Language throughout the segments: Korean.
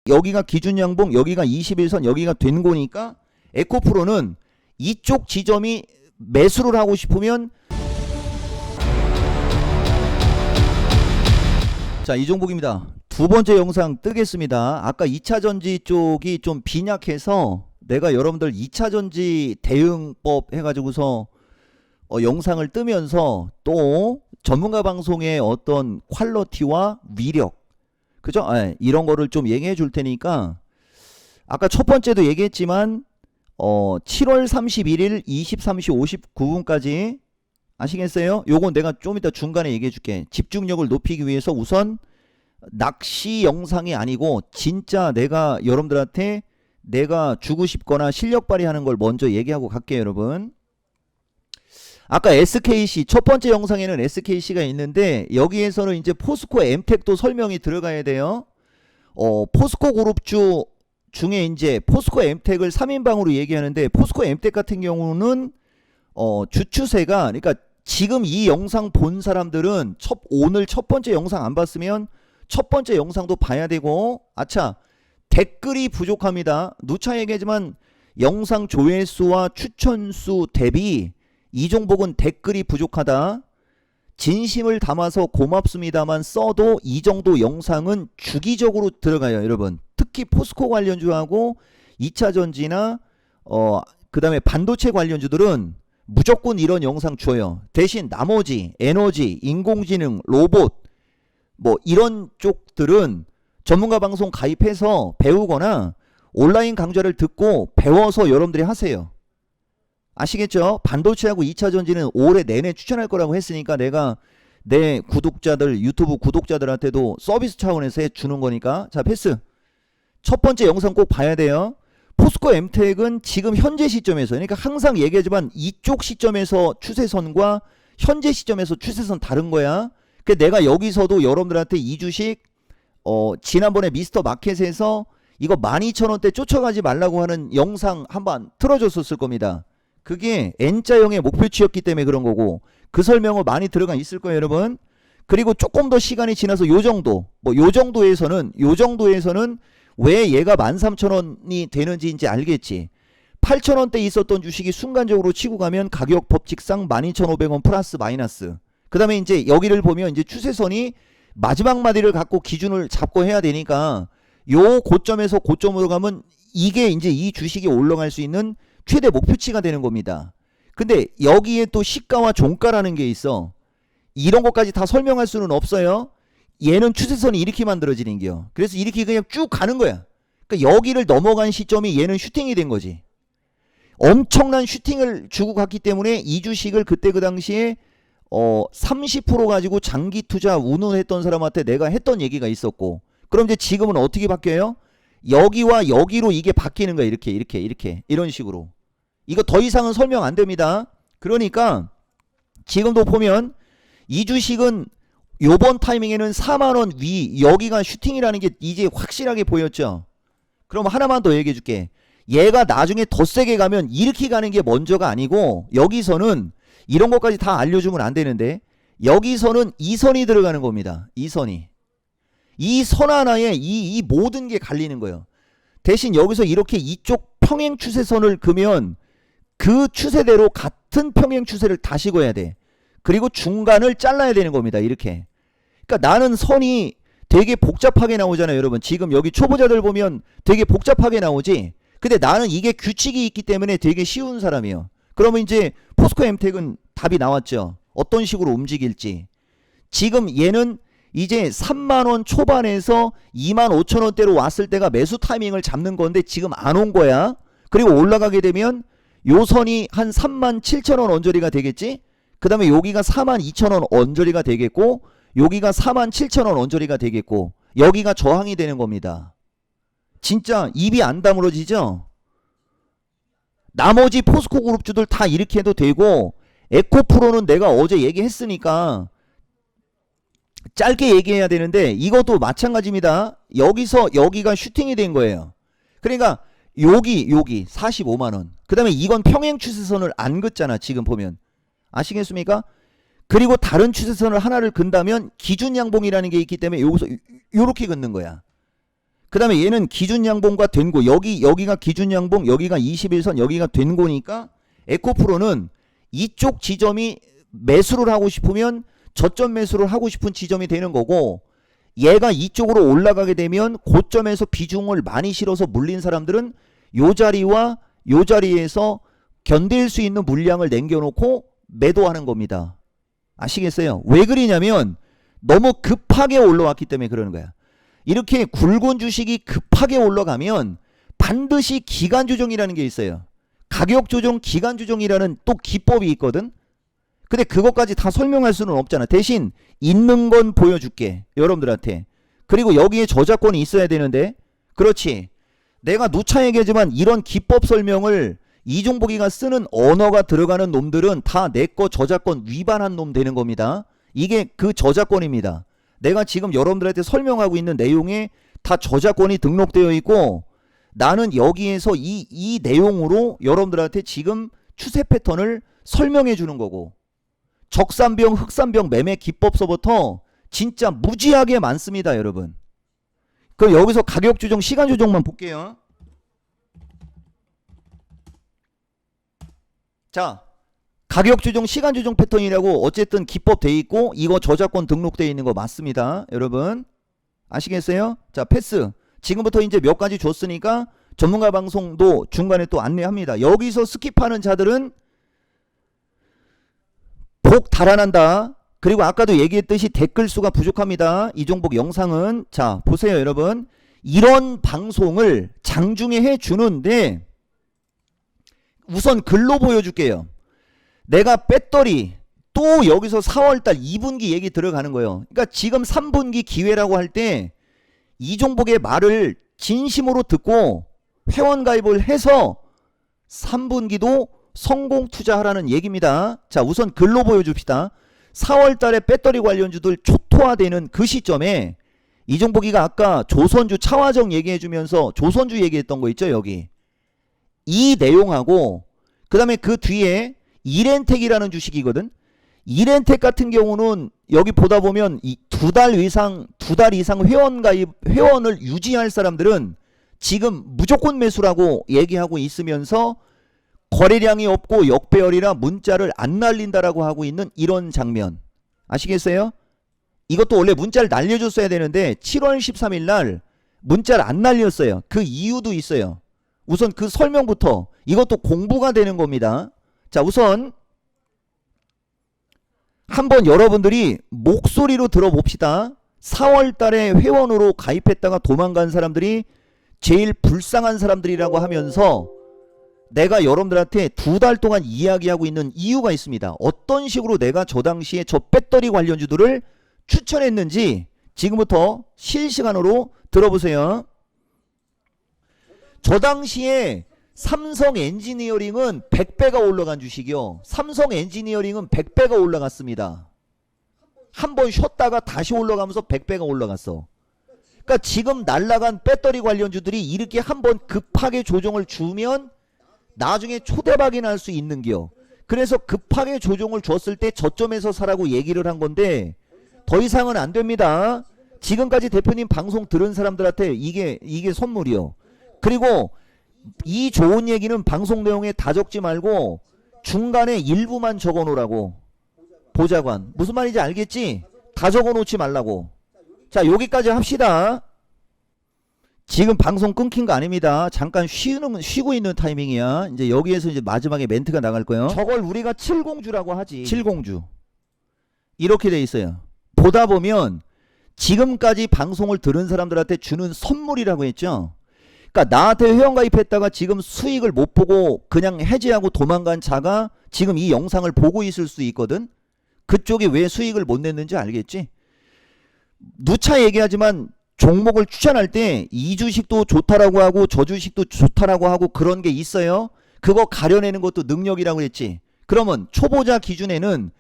여기가 기준 양봉, 여기가 21선, 여기가 된 거니까 에코프로는 이쪽 지점이 매수를 하고 싶으면 자, 이종복입니다. 두 번째 영상 뜨겠습니다. 아까 2차전지 쪽이 좀 빈약해서 내가 여러분들 2차전지 대응법 해가지고서 영상을 뜨면서 또 전문가 방송의 어떤 퀄리티와 위력, 그죠? 이런 거를 좀 얘기해 줄 테니까 아까 첫 번째도 얘기했지만 7월 31일 23시 59분까지 아시겠어요? 요건 내가 좀 이따 중간에 얘기해 줄게. 집중력을 높이기 위해서 우선 낚시 영상이 아니고 진짜 내가 여러분들한테 내가 주고 싶거나 실력 발휘하는 걸 먼저 얘기하고 갈게요, 여러분. 아까 SKC 첫 번째 영상에는 SKC가 있는데 여기에서는 이제 포스코 엠텍도 설명이 들어가야 돼요. 포스코 그룹주 중에 이제 포스코 엠텍을 3인방으로 얘기하는데 포스코 엠텍 같은 경우는 주추세가, 그러니까 지금 이 영상 본 사람들은 오늘 첫 번째 영상 안 봤으면 첫 번째 영상도 봐야 되고, 아차, 댓글이 부족합니다. 누차 얘기하지만 영상 조회수와 추천수 대비 이종복은 댓글이 부족하다. 진심을 담아서 고맙습니다만 써도 이 정도 영상은 주기적으로 들어가요, 여러분. 특히 포스코 관련주하고 2차전지나 그 다음에 반도체 관련주들은 무조건 이런 영상 줘요. 대신 나머지 에너지, 인공지능, 로봇 뭐 이런 쪽들은 전문가 방송 가입해서 배우거나 온라인 강좌를 듣고 배워서 여러분들이 하세요. 아시겠죠? 반도체하고 2차전지는 올해 내내 추천할 거라고 했으니까 내가 내 구독자들, 유튜브 구독자들한테도 서비스 차원에서 해주는 거니까. 자, 패스. 첫 번째 영상 꼭 봐야 돼요. 포스코 엠텍은 지금 현재 시점에서, 그러니까 항상 얘기하지만 이쪽 시점에서 추세선과 현재 시점에서 추세선 다른 거야. 그 내가 여기서도 여러분들한테 이 주식 지난번에 미스터 마켓에서 이거 12,000원대 쫓아가지 말라고 하는 영상 한번 틀어줬었을 겁니다. 그게 N자형의 목표치였기 때문에 그런 거고, 그 설명은 많이 들어가 있을 거예요, 여러분. 그리고 조금 더 시간이 지나서 요 정도, 요 정도에서는 왜 얘가 13,000원이 되는지 이제 알겠지. 8,000원대 있었던 주식이 순간적으로 치고 가면 가격 법칙상 12,500원 플러스 마이너스. 그 다음에 이제 여기를 보면 이제 추세선이 마지막 마디를 갖고 기준을 잡고 해야 되니까 요 고점에서 고점으로 가면 이게 이제 이 주식이 올라갈 수 있는 최대 목표치가 되는 겁니다. 근데 여기에 또 시가와 종가라는 게 있어. 이런 것까지 다 설명할 수는 없어요. 얘는 추세선이 이렇게 만들어지는 게요. 그래서 이렇게 그냥 쭉 가는 거야. 그러니까 여기를 넘어간 시점이 얘는 슈팅이 된 거지. 엄청난 슈팅을 주고 갔기 때문에 이 주식을 그때 그 당시에 30% 가지고 장기 투자 운운했던 사람한테 내가 했던 얘기가 있었고, 그럼 이제 지금은 어떻게 바뀌어요? 여기와 여기로 이게 바뀌는 거야. 이렇게 이런 식으로. 이거 더 이상은 설명 안 됩니다. 그러니까 지금도 보면 이 주식은 요번 타이밍에는 4만원 위, 여기가 슈팅이라는 게 이제 확실하게 보였죠. 그럼 하나만 더 얘기해 줄게. 얘가 나중에 더 세게 가면 이렇게 가는 게 먼저가 아니고, 여기서는 이런 것까지 다 알려주면 안 되는데 여기서는 이 선이 들어가는 겁니다. 이 선이. 이 선 하나에 이 모든 게 갈리는 거예요. 대신 여기서 이렇게 이쪽 평행 추세선을 그으면 그 추세대로 같은 평행 추세를 다시 그어야 돼. 그리고 중간을 잘라야 되는 겁니다. 이렇게. 그러니까 나는 선이 되게 복잡하게 나오잖아요, 여러분. 지금 여기 초보자들 보면 되게 복잡하게 나오지. 근데 나는 이게 규칙이 있기 때문에 되게 쉬운 사람이에요. 그러면 이제 포스코 엠텍은 답이 나왔죠. 어떤 식으로 움직일지. 지금 얘는 이제 3만원 초반에서 25,000원대로 왔을 때가 매수 타이밍을 잡는 건데 지금 안 온 거야. 그리고 올라가게 되면 요 선이 한 37,000원 언저리가 되겠지. 그 다음에 여기가 42,000원 언저리가 되겠고, 여기가 47,000원 언저리가 되겠고, 여기가 저항이 되는 겁니다. 진짜 입이 안 다물어지죠. 나머지 포스코 그룹주들 다 이렇게 해도 되고, 에코프로는 내가 어제 얘기했으니까 짧게 얘기해야 되는데 이것도 마찬가지입니다. 여기서 여기가 슈팅이 된 거예요. 그러니까 여기 45만원. 그 다음에 이건 평행 추세선을 안 긋잖아. 지금 보면 아시겠습니까? 그리고 다른 추세선을 하나를 근다면 기준 양봉이라는 게 있기 때문에 여기서 요렇게 긋는 거야. 그 다음에 얘는 기준양봉과 된고, 여기가 기준양봉, 여기가 21선, 여기가 된고니까 에코프로는 이쪽 지점이 매수를 하고 싶으면 저점 매수를 하고 싶은 지점이 되는 거고, 얘가 이쪽으로 올라가게 되면 고점에서 비중을 많이 실어서 물린 사람들은 요 자리와 요 자리에서 견딜 수 있는 물량을 남겨놓고 매도하는 겁니다. 아시겠어요? 왜 그러냐면 너무 급하게 올라왔기 때문에 그러는 거야. 이렇게 굵은 주식이 급하게 올라가면 반드시 기간 조정이라는 게 있어요. 가격 조정, 기간 조정이라는 또 기법이 있거든. 근데 그것까지 다 설명할 수는 없잖아. 대신 있는 건 보여줄게, 여러분들한테. 그리고 여기에 저작권이 있어야 되는데, 그렇지, 내가 누차 얘기하지만 이런 기법 설명을 이종복이가 쓰는 언어가 들어가는 놈들은 다 내 거 저작권 위반한 놈 되는 겁니다. 이게 그 저작권입니다. 내가 지금 여러분들한테 설명하고 있는 내용에 다 저작권이 등록되어 있고, 나는 여기에서 이 내용으로 여러분들한테 지금 추세 패턴을 설명해 주는 거고, 적산병, 흑산병 매매 기법서부터 진짜 무지하게 많습니다, 여러분. 그럼 여기서 가격 조정, 시간 조정만 볼게요. 자, 가격 조정, 시간 조정 패턴이라고 어쨌든 기법 돼 있고, 이거 저작권 등록되어 있는 거 맞습니다, 여러분. 아시겠어요? 자, 패스. 지금부터 이제 몇 가지 줬으니까 전문가 방송도 중간에 또 안내합니다. 여기서 스킵하는 자들은 복 달아난다. 그리고 아까도 얘기했듯이 댓글 수가 부족합니다. 이종복 영상은. 자, 보세요, 여러분. 이런 방송을 장중에 해주는데 우선 글로 보여줄게요. 내가 배터리 또 여기서 4월달 2분기 얘기 들어가는 거예요. 그러니까 지금 3분기 기회라고 할 때 이종복의 말을 진심으로 듣고 회원가입을 해서 3분기도 성공 투자하라는 얘기입니다. 자, 우선 글로 보여줍시다. 4월달에 배터리 관련주들 초토화되는 그 시점에 이종복이가 아까 조선주 차화정 얘기해주면서 조선주 얘기했던 거 있죠, 여기. 이 내용하고 그 다음에 그 뒤에 이렌텍이라는 주식이거든. 이렌텍 같은 경우는 여기 보다 보면 이 두 달 이상 회원을 유지할 사람들은 지금 무조건 매수라고 얘기하고 있으면서 거래량이 없고 역배열이라 문자를 안 날린다라고 하고 있는 이런 장면. 아시겠어요? 이것도 원래 문자를 날려줬어야 되는데 7월 13일 날 문자를 안 날렸어요. 그 이유도 있어요. 우선 그 설명부터 이것도 공부가 되는 겁니다. 자, 우선 한번 여러분들이 목소리로 들어봅시다. 4월 달에 회원으로 가입했다가 도망간 사람들이 제일 불쌍한 사람들이라고 하면서 내가 여러분들한테 2달 동안 이야기하고 있는 이유가 있습니다. 어떤 식으로 내가 저 당시에 저 배터리 관련주들을 추천했는지 지금부터 실시간으로 들어보세요. 저 당시에 삼성 엔지니어링은 100배가 올라간 주식이요. 삼성 엔지니어링은 100배가 올라갔습니다. 한번 쉬었다가 다시 올라가면서 100배가 올라갔어. 그러니까 지금 날라간 배터리 관련주들이 이렇게 한번 급하게 조정을 주면 나중에 초대박이 날 수 있는겨. 그래서 급하게 조정을 줬을 때 저점에서 사라고 얘기를 한 건데 더 이상은 안 됩니다. 지금까지 대표님 방송 들은 사람들한테 이게 선물이요. 그리고 이 좋은 얘기는 방송 내용에 다 적지 말고 중간에 일부만 적어 놓으라고. 보좌관. 무슨 말인지 알겠지? 다 적어 놓지 말라고. 자, 여기까지 합시다. 지금 방송 끊긴 거 아닙니다. 잠깐 쉬고 있는 타이밍이야. 이제 여기에서 이제 마지막에 멘트가 나갈 거예요. 저걸 우리가 칠공주라고 하지. 칠공주. 이렇게 돼 있어요. 보다 보면 지금까지 방송을 들은 사람들한테 주는 선물이라고 했죠. 그러니까 나한테 회원가입했다가 지금 수익을 못 보고 그냥 해지하고 도망간 자가 지금 이 영상을 보고 있을 수 있거든. 그쪽이 왜 수익을 못 냈는지 알겠지? 누차 얘기하지만 종목을 추천할 때 이 주식도 좋다라고 하고 저 주식도 좋다라고 하고 그런 게 있어요. 그거 가려내는 것도 능력이라고 했지. 그러면 초보자 기준에는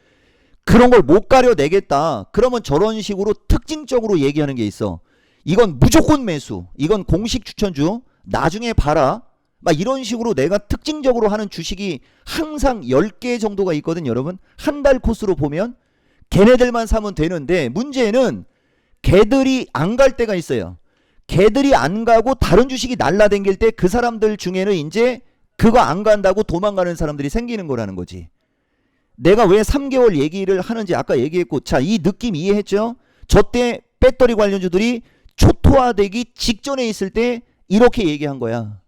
그런 걸 못 가려내겠다. 그러면 저런 식으로 특징적으로 얘기하는 게 있어. 이건 무조건 매수. 이건 공식 추천주. 나중에 봐라. 막 이런 식으로 내가 특징적으로 하는 주식이 항상 10개 정도가 있거든, 여러분. 한 달 코스로 보면 걔네들만 사면 되는데 문제는 걔들이 안 갈 때가 있어요. 걔들이 안 가고 다른 주식이 날라댕길 때 그 사람들 중에는 이제 그거 안 간다고 도망가는 사람들이 생기는 거라는 거지. 내가 왜 3개월 얘기를 하는지 아까 얘기했고, 자, 이 느낌 이해했죠? 저때 배터리 관련주들이 초토화되기 직전에 있을 때 이렇게 얘기한 거야.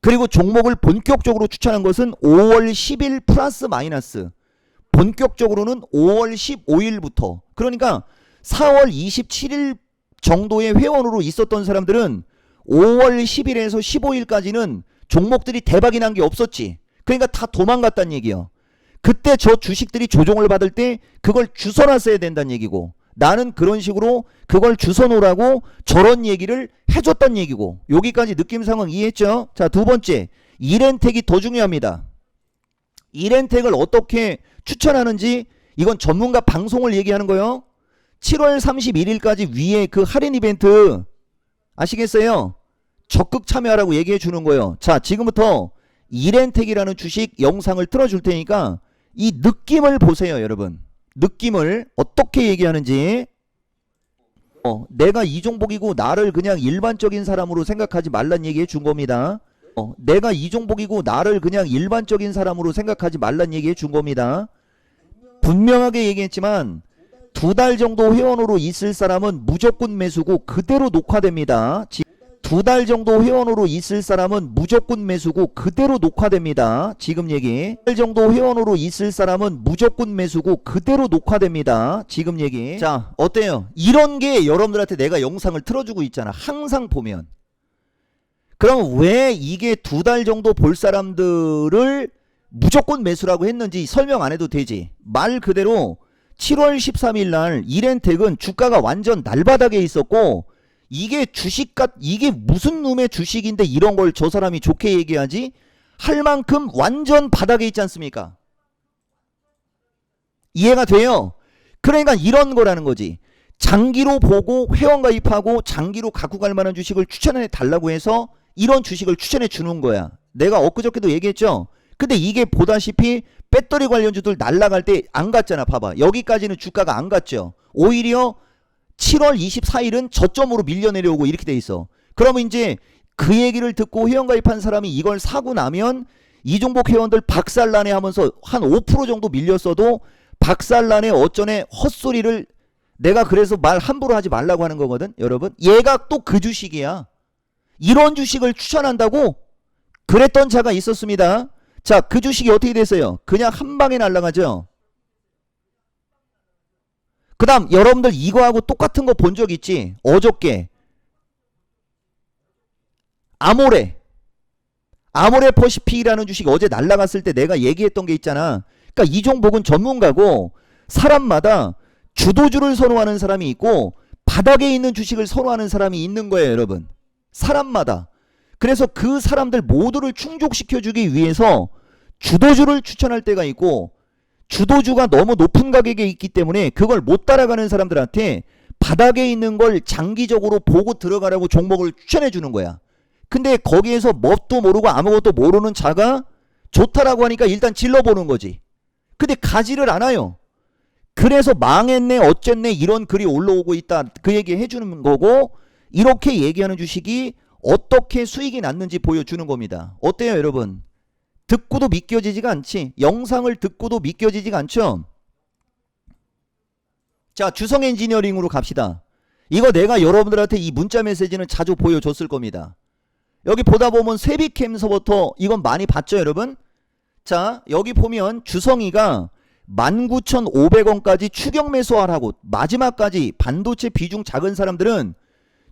그리고 종목을 본격적으로 추천한 것은 5월 10일 플러스 마이너스. 본격적으로는 5월 15일부터. 그러니까 4월 27일 정도의 회원으로 있었던 사람들은 5월 10일에서 15일까지는 종목들이 대박이 난 게 없었지. 그러니까 다 도망갔다는 얘기요. 그때 저 주식들이 조정을 받을 때 그걸 주워놨어야 된다는 얘기고, 나는 그런 식으로 그걸 주워놓으라고 저런 얘기를 해줬단 얘기고, 여기까지 느낌 상황 이해했죠? 자, 두 번째, 이렌텍이 더 중요합니다. 이렌텍을 어떻게 추천하는지, 이건 전문가 방송을 얘기하는 거요. 7월 31일까지 위에 그 할인 이벤트 아시겠어요? 적극 참여하라고 얘기해 주는 거예요. 자, 지금부터 이렌텍이라는 주식 영상을 틀어줄 테니까 이 느낌을 보세요, 여러분. 느낌을 어떻게 얘기하는지. 내가 이종복이고 나를 그냥 일반적인 사람으로 생각하지 말란 얘기해 준 겁니다. 내가 이종복이고 나를 그냥 일반적인 사람으로 생각하지 말란 얘기해 준 겁니다. 분명하게 얘기했지만 2달 정도 회원으로 있을 사람은 무조건 매수고 그대로 녹화됩니다. 2달 정도 회원으로 있을 사람은 무조건 매수고 그대로 녹화됩니다. 지금 얘기. 2달 정도 회원으로 있을 사람은 무조건 매수고 그대로 녹화됩니다. 지금 얘기. 자, 어때요? 이런 게 여러분들한테 내가 영상을 틀어주고 있잖아. 항상 보면. 그럼 왜 이게 2달 정도 볼 사람들을 무조건 매수라고 했는지 설명 안 해도 되지. 말 그대로 7월 13일 날 이렌텍은 주가가 완전 날바닥에 있었고, 이게 이게 무슨 놈의 주식인데 이런 걸 저 사람이 좋게 얘기하지? 할 만큼 완전 바닥에 있지 않습니까? 이해가 돼요? 그러니까 이런 거라는 거지. 장기로 보고 회원 가입하고 장기로 갖고 갈 만한 주식을 추천해 달라고 해서 이런 주식을 추천해 주는 거야. 내가 엊그저께도 얘기했죠? 근데 이게 보다시피 배터리 관련주들 날라갈 때 안 갔잖아. 봐봐. 여기까지는 주가가 안 갔죠. 오히려 7월 24일은 저점으로 밀려 내려오고 이렇게 돼 있어. 그러면 이제 그 얘기를 듣고 회원가입한 사람이 이걸 사고 나면 이종복 회원들 박살나네 하면서 한 5% 정도 밀렸어도 박살나네 어쩌네 헛소리를, 내가 그래서 말 함부로 하지 말라고 하는 거거든. 여러분, 얘가 또 그 주식이야. 이런 주식을 추천한다고? 그랬던 자가 있었습니다. 자, 그 주식이 어떻게 됐어요? 그냥 한 방에 날아가죠. 그 다음 여러분들 이거하고 똑같은 거 본 적 있지? 어저께 아모레 퍼시픽이라는 주식 어제 날라갔을 때 내가 얘기했던 게 있잖아. 그러니까 이종복은 전문가고 사람마다 주도주를 선호하는 사람이 있고 바닥에 있는 주식을 선호하는 사람이 있는 거예요, 여러분. 사람마다. 그래서 그 사람들 모두를 충족시켜주기 위해서 주도주를 추천할 때가 있고, 주도주가 너무 높은 가격에 있기 때문에 그걸 못 따라가는 사람들한테 바닥에 있는 걸 장기적으로 보고 들어가라고 종목을 추천해 주는 거야. 근데 거기에서 뭣도 모르고 아무것도 모르는 자가 좋다라고 하니까 일단 질러보는 거지. 근데 가지를 않아요. 그래서 망했네 어쨌네 이런 글이 올라오고 있다, 그 얘기 해주는 거고, 이렇게 얘기하는 주식이 어떻게 수익이 났는지 보여주는 겁니다. 어때요, 여러분? 듣고도 믿겨지지가 않지. 영상을 듣고도 믿겨지지가 않죠. 자, 주성 엔지니어링으로 갑시다. 이거 내가 여러분들한테 이 문자 메시지는 자주 보여줬을 겁니다. 여기 보다 보면 세비캠서부터 이건 많이 봤죠, 여러분? 자, 여기 보면 주성이가 19,500원까지 추격 매수하라고, 마지막까지 반도체 비중 작은 사람들은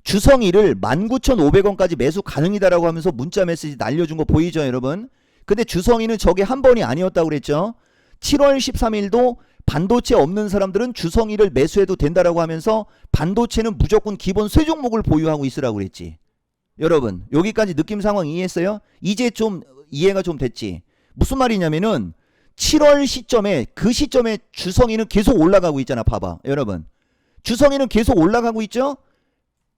주성이를 19,500원까지 매수 가능이다라고 하면서 문자 메시지 날려준 거 보이죠, 여러분? 근데 주성이는 저게 한 번이 아니었다고 그랬죠. 7월 13일도 반도체 없는 사람들은 주성이를 매수해도 된다라고 하면서 반도체는 무조건 기본 세 종목을 보유하고 있으라고 그랬지. 여러분, 여기까지 느낌 상황 이해했어요? 이제 좀 이해가 좀 됐지. 무슨 말이냐면은 7월 시점에, 그 시점에 주성이는 계속 올라가고 있잖아. 봐봐, 여러분. 주성이는 계속 올라가고 있죠?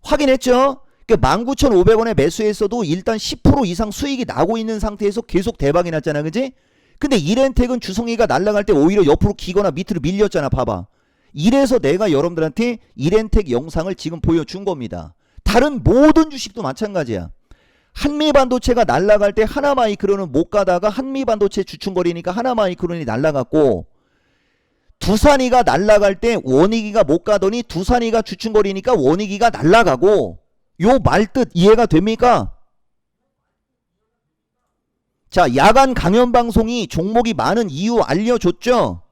확인했죠? 19,500원에 매수했어도 일단 10% 이상 수익이 나고 있는 상태에서 계속 대박이 났잖아, 그지? 근데 이렌텍은 주성이가 날아갈 때 오히려 옆으로 기거나 밑으로 밀렸잖아. 봐봐. 이래서 내가 여러분들한테 이렌텍 영상을 지금 보여준 겁니다. 다른 모든 주식도 마찬가지야. 한미반도체가 날아갈 때 하나마이크론은 못 가다가 한미반도체 주춤거리니까 하나마이크론이 날아갔고, 두산이가 날아갈 때 원익이가 못 가더니 두산이가 주춤거리니까 원익이가 날아가고, 요 말뜻 이해가 됩니까? 자, 야간 강연방송이 종목이 많은 이유 알려줬죠?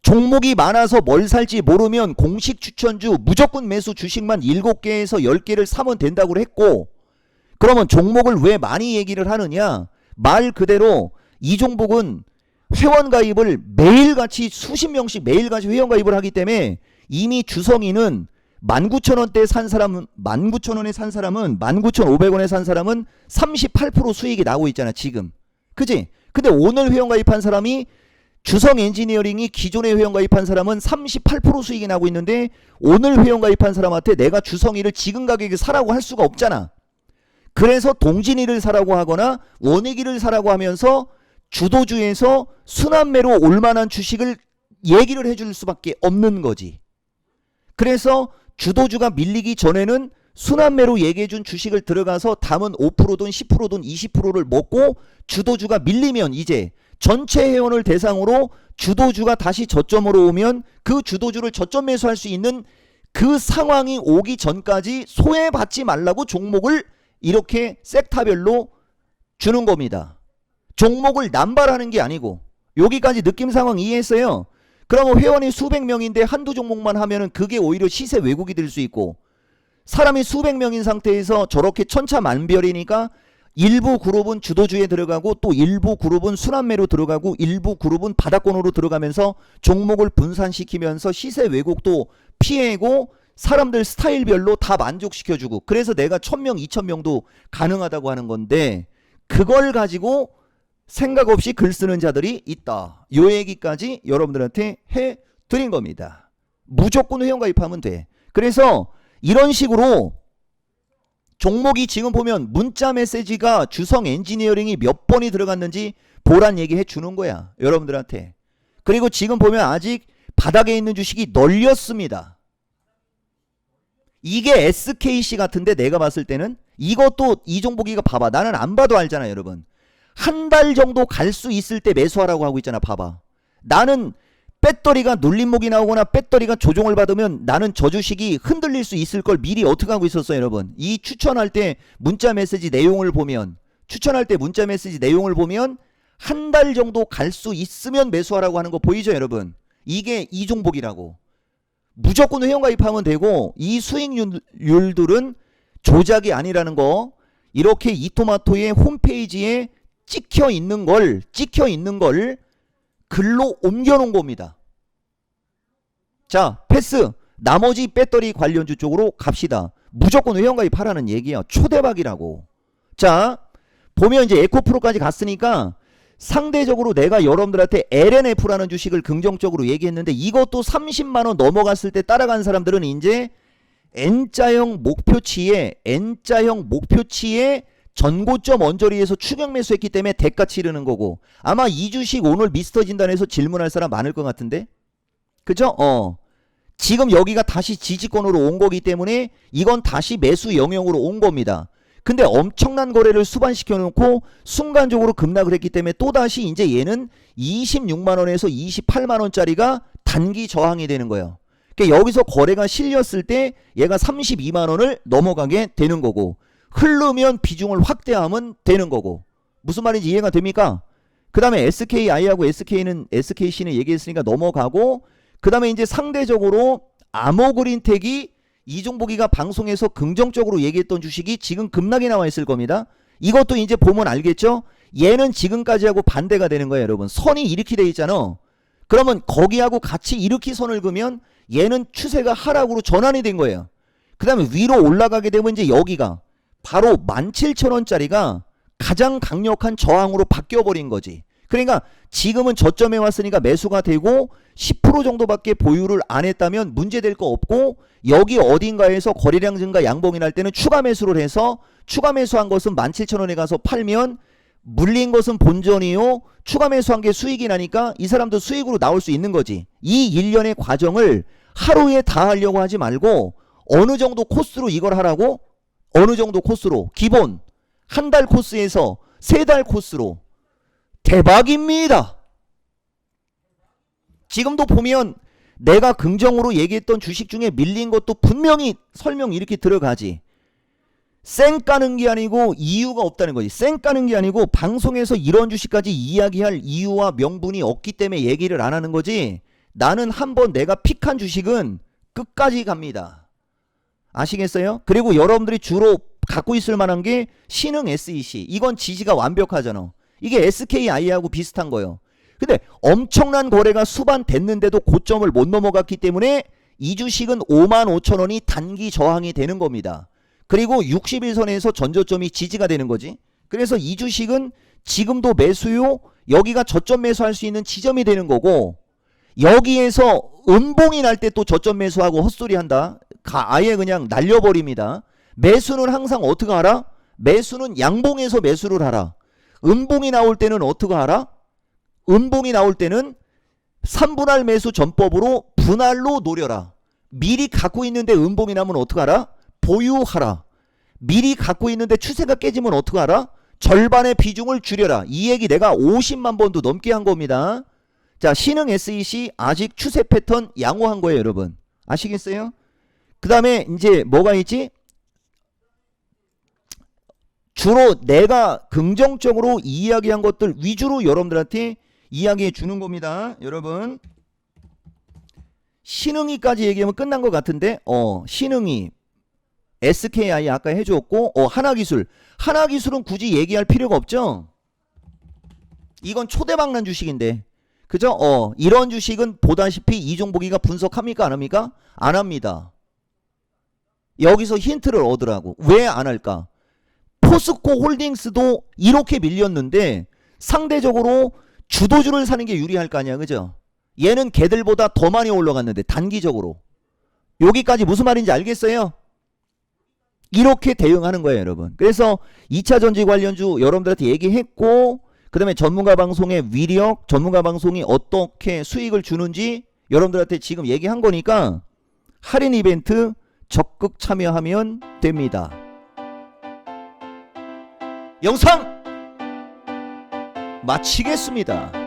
종목이 많아서 뭘 살지 모르면 공식 추천주 무조건 매수 주식만 7개에서 10개를 사면 된다고 했고, 그러면 종목을 왜 많이 얘기를 하느냐? 말 그대로 이 종목은 회원가입을 매일같이 수십 명씩 매일같이 회원가입을 하기 때문에 이미 주성이는 19,000원대 산 사람은 19,000원에 산 사람은 19,500원에 산 사람은 38% 수익이 나오고 있잖아 지금. 그지? 근데 오늘 회원가입한 사람이 주성 엔지니어링이 기존에 회원가입한 사람은 38% 수익이 나고 있는데, 오늘 회원가입한 사람한테 내가 주성이를 지금 가격에 사라고 할 수가 없잖아. 그래서 동진이를 사라고 하거나 원익이를 사라고 하면서 주도주에서 순환매로 올만한 주식을 얘기를 해줄 수밖에 없는 거지. 그래서 주도주가 밀리기 전에는 순환매로 얘기해준 주식을 들어가서 담은 5%든 10%든 20%를 먹고, 주도주가 밀리면 이제 전체 회원을 대상으로 주도주가 다시 저점으로 오면 그 주도주를 저점 매수할 수 있는 그 상황이 오기 전까지 소외받지 말라고 종목을 이렇게 섹터별로 주는 겁니다. 종목을 남발하는 게 아니고. 여기까지 느낌 상황 이해했어요? 그러면 회원이 수백 명인데 한두 종목만 하면은 그게 오히려 시세 왜곡이 될 수 있고, 사람이 수백 명인 상태에서 저렇게 천차만별이니까 일부 그룹은 주도주에 들어가고 또 일부 그룹은 순환매로 들어가고 일부 그룹은 바닥권으로 들어가면서 종목을 분산시키면서 시세 왜곡도 피해고 사람들 스타일별로 다 만족시켜주고, 그래서 내가 1000명 2000명도 가능하다고 하는 건데, 그걸 가지고 생각 없이 글 쓰는 자들이 있다. 요 얘기까지 여러분들한테 해드린 겁니다. 무조건 회원가입하면 돼. 그래서 이런 식으로 종목이 지금 보면 문자 메시지가 주성 엔지니어링이 몇 번이 들어갔는지 보란 얘기 해주는 거야 여러분들한테. 그리고 지금 보면 아직 바닥에 있는 주식이 널렸습니다. 이게 SKC 같은데 내가 봤을 때는 이것도 이 종목이가 봐봐. 나는 안 봐도 알잖아 여러분. 한 달 정도 갈 수 있을 때 매수하라고 하고 있잖아. 봐봐. 나는 배터리가 눌림목이 나오거나 배터리가 조정을 받으면 나는 저 주식이 흔들릴 수 있을 걸 미리 어떻게 하고 있었어요 여러분. 이 추천할 때 문자 메시지 내용을 보면 한 달 정도 갈 수 있으면 매수하라고 하는 거 보이죠 여러분. 이게 이 종목이라고. 무조건 회원가입하면 되고, 이 수익률들은 조작이 아니라는 거 이렇게 이토마토의 홈페이지에 찍혀 있는 걸 글로 옮겨놓은 겁니다. 자, 패스. 나머지 배터리 관련주 쪽으로 갑시다. 무조건 회원가입하라는 얘기야. 초대박이라고. 자, 보면 이제 에코프로까지 갔으니까 상대적으로 내가 여러분들한테 LNF라는 주식을 긍정적으로 얘기했는데, 이것도 30만원 넘어갔을 때 따라간 사람들은 이제 N자형 목표치에 전고점 언저리에서 추격 매수했기 때문에 대가 치르는 거고, 아마 이 주식 오늘 미스터 진단에서 질문할 사람 많을 것 같은데, 그죠? 지금 여기가 다시 지지권으로 온 거기 때문에 이건 다시 매수 영역으로 온 겁니다. 근데 엄청난 거래를 수반시켜 놓고 순간적으로 급락을 했기 때문에 또다시 이제 얘는 26만원에서 28만원짜리가 단기 저항이 되는 거예요. 그러니까 여기서 거래가 실렸을 때 얘가 32만원을 넘어가게 되는 거고, 흐르면 비중을 확대하면 되는 거고. 무슨 말인지 이해가 됩니까? 그 다음에 SKI하고 SKC는 얘기했으니까 넘어가고, 그 다음에 이제 상대적으로 아모그린텍이 이종복이가 방송에서 긍정적으로 얘기했던 주식이 지금 급락이 나와 있을 겁니다. 이것도 이제 보면 알겠죠? 얘는 지금까지하고 반대가 되는 거예요 여러분. 선이 이렇게 돼 있잖아. 그러면 거기하고 같이 이렇게 선을 그으면 얘는 추세가 하락으로 전환이 된 거예요. 그 다음에 위로 올라가게 되면 이제 여기가 바로 17,000원짜리가 가장 강력한 저항으로 바뀌어버린 거지. 그러니까 지금은 저점에 왔으니까 매수가 되고 10% 정도밖에 보유를 안 했다면 문제될 거 없고, 여기 어딘가에서 거래량 증가 양봉이 날 때는 추가 매수를 해서 추가 매수한 것은 17,000원에 가서 팔면 물린 것은 본전이요, 추가 매수한 게 수익이 나니까 이 사람도 수익으로 나올 수 있는 거지. 이 일련의 과정을 하루에 다 하려고 하지 말고 어느 정도 코스로 이걸 하라고? 어느 정도 코스로? 기본 한 달 코스에서 3달 코스로. 대박입니다. 지금도 보면 내가 긍정으로 얘기했던 주식 중에 밀린 것도 분명히 설명 이렇게 들어가지. 쌩 까는 게 아니고 이유가 없다는 거지. 쌩 까는 게 아니고 방송에서 이런 주식까지 이야기할 이유와 명분이 없기 때문에 얘기를 안 하는 거지. 나는 한번 내가 픽한 주식은 끝까지 갑니다. 아시겠어요? 그리고 여러분들이 주로 갖고 있을 만한 게 신흥 SEC. 이건 지지가 완벽하잖아. 이게 SKI하고 비슷한 거예요. 근데 엄청난 거래가 수반됐는데도 고점을 못 넘어갔기 때문에 이 주식은 55,000원이 단기 저항이 되는 겁니다. 그리고 60일선에서 전저점이 지지가 되는 거지. 그래서 이 주식은 지금도 매수요, 여기가 저점 매수할 수 있는 지점이 되는 거고, 여기에서 음봉이 날 때 또 저점 매수하고 헛소리 한다. 아예 그냥 날려버립니다. 매수는 항상 어떻게 하라? 매수는 양봉에서 매수를 하라. 음봉이 나올 때는 어떻게 하라? 음봉이 나올 때는 3분할 매수 전법으로 분할로 노려라. 미리 갖고 있는데 음봉이 나면 어떻게 하라? 보유하라. 미리 갖고 있는데 추세가 깨지면 어떻게 하라? 절반의 비중을 줄여라. 이 얘기 내가 50만 번도 넘게 한 겁니다. 자, 신흥 SEC 아직 추세 패턴 양호한 거예요, 여러분. 아시겠어요? 그 다음에 이제 뭐가 있지? 주로 내가 긍정적으로 이야기한 것들 위주로 여러분들한테 이야기해 주는 겁니다. 여러분, 신흥이까지 얘기하면 끝난 것 같은데, 신흥이 SKI 아까 해줬고, 하나기술. 하나기술은 굳이 얘기할 필요가 없죠? 이건 초대박난 주식인데. 그죠? 이런 주식은 보다시피 이종복이가 분석합니까? 안 합니까? 안 합니다. 여기서 힌트를 얻으라고. 왜 안 할까? 포스코 홀딩스도 이렇게 밀렸는데 상대적으로 주도주를 사는 게 유리할 거 아니야. 그죠? 얘는 걔들보다 더 많이 올라갔는데 단기적으로. 여기까지 무슨 말인지 알겠어요? 이렇게 대응하는 거예요, 여러분. 그래서 2차전지 관련주 여러분들한테 얘기했고, 그 다음에 전문가 방송의 위력, 전문가 방송이 어떻게 수익을 주는지 여러분들한테 지금 얘기한 거니까 할인 이벤트 적극 참여하면 됩니다. 영상 마치겠습니다.